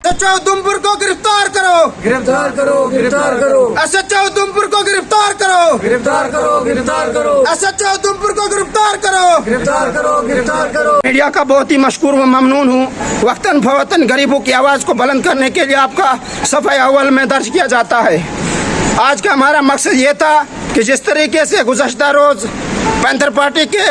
SHO Udhampur को गिरफ्तार करो, गिरफ्तार करो, गिरफ्तार करो, SHO उधमपुर को गिरफ्तार करो, गिरफ्तार करो, गिरफ्तार करो, SHO उधमपुर को गिरफ्तार करो, गिरफ्तार करो, गिरफ्तार करो। मीडिया का बहुत ही मशकूर व ममनून हूँ। वक्तन फवक्तन गरीबों की आवाज़ को बुलंद करने के लिए आपका सफ़े अव्वल में दर्ज किया जाता है। आज का हमारा मकसद ये था कि जिस तरीके से गुज़श्ता रोज़ पैंथर पार्टी के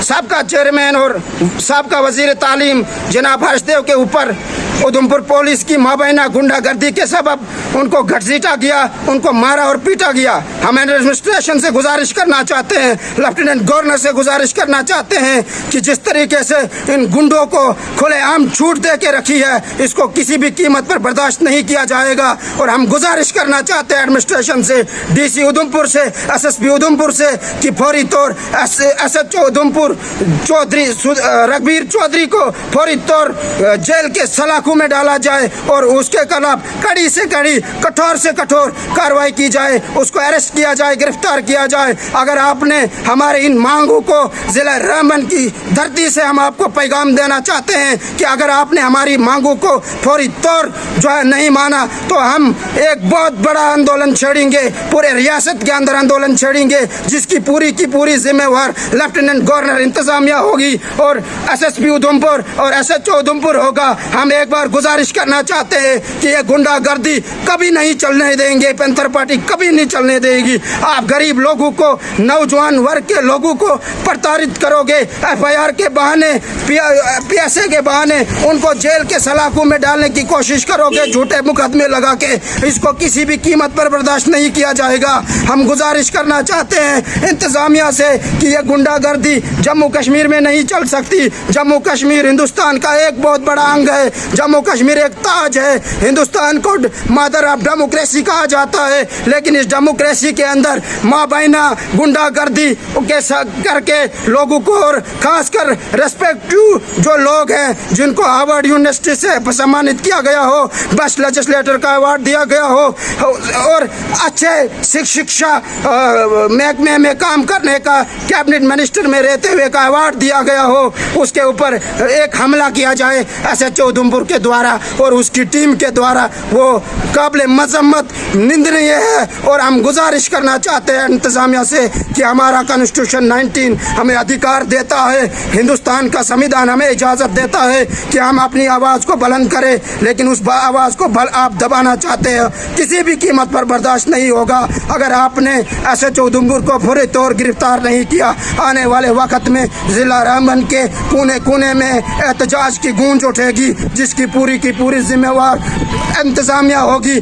सबका चेयरमैन और सबका वजीर तालीम जनाब हर्षदेव के ऊपर उधमपुर पुलिस की माबैना गुंडागर्दी के सबब उनको घसीटा गया, उनको मारा और पीटा गया। हम एडमिनिस्ट्रेशन से गुजारिश करना चाहते हैं, लेफ्टिनेंट गवर्नर से गुजारिश करना चाहते हैं कि जिस तरीके से इन गुंडों को खुलेआम छूट दे के रखी है, इसको किसी भी कीमत पर बर्दाश्त नहीं किया जाएगा। और हम गुजारिश करना चाहते हैं एडमिनिस्ट्रेशन से, DC उधमपुर से, SSP उधमपुर से कि फौरी तौर SHO उधमपुर चौधरी रघबीर चौधरी को फौरी तौर जेल के सलाखों में डाला जाए और उसके खिलाफ कड़ी से कड़ी, कठोर से कठोर कार्रवाई की जाए, उसको अरेस्ट किया जाए, गिरफ्तार किया जाए। अगर आपने हमारे इन मांगों को जिला रामबन की धरती से हम आपको पैगाम देना चाहते हैं कि अगर आपने हमारी मांगों को फौरी तौर जो है नहीं माना तो हम एक बहुत बड़ा आंदोलन छेड़ेंगे, पूरे रियासत के अंदर आंदोलन छेड़ेंगे, जिसकी पूरी की पूरी जिम्मेवार लेफ्टिनेंट गवर्नर इंतजामिया होगी और SSP उधमपुर और SHO उधमपुर होगा। हम एक बार गुजारिश करना चाहते हैं कि ये गुंडागर्दी कभी नहीं चलने देंगे, पैंथर पार्टी कभी नहीं चलने देगी। आप गरीब लोगों को, नौजवान वर्ग के लोगों को प्रताड़ित करोगे, FIR के बहाने, PSA के बहाने उनको जेल के सलाखों में डालने की कोशिश करोगे, झूठे मुकदमे लगा के। इसको किसी भी कीमत पर बर्दाश्त नहीं किया जाएगा। हम गुजारिश करना चाहते हैं इंतजामिया से कि ये गुंडागर्दी जम्मू कश्मीर में नहीं चल सकती। जम्मू कश्मीर हिंदुस्तान का एक बहुत बड़ा अंग है, जम्मू कश्मीर एक ताज है, हिंदुस्तान को मदर ऑफ डेमोक्रेसी कहा जाता है। लेकिन इस डेमोक्रेसी के अंदर माबैना गुंडागर्दी के करके लोगों को, और खासकर रेस्पेक्टिव जो लोग हैं जिनको हार्वर्ड यूनिवर्सिटी से सम्मानित किया गया हो, बेस्ट लेजिस्लेटर का अवार्ड दिया गया हो और अच्छे शिक्षा महकमे में काम करने का, कैबिनेट मिनिस्टर में रहते हुए का अवार्ड दिया गया हो, उसके ऊपर एक हमला किया जाए SHO उधमपुर के द्वारा और उसकी टीम के द्वारा, वो काबिल मजम्मत निंदनीय है। और हम गुजारिश करना चाहते हैं इंतजामिया से कि हमारा कॉन्स्टिट्यूशन 19 हमें अधिकार देता है, हिंदुस्तान का संविधान हमें इजाज़त देता है कि हम अपनी आवाज़ को बुलंद करें, लेकिन उस आवाज़ को आप दबाना चाहते हैं, किसी भी कीमत पर बर्दाश्त नहीं होगा। अगर आपने SHO उधमपुर को फौरी तौर गिरफ्तार नहीं किया, आने वाले वक्त में जिला रामबन के कोने कोने में एहतजाज की गूंज उठेगी, जिसकी पूरी की पूरी जिम्मेवार इंतजामिया होगी।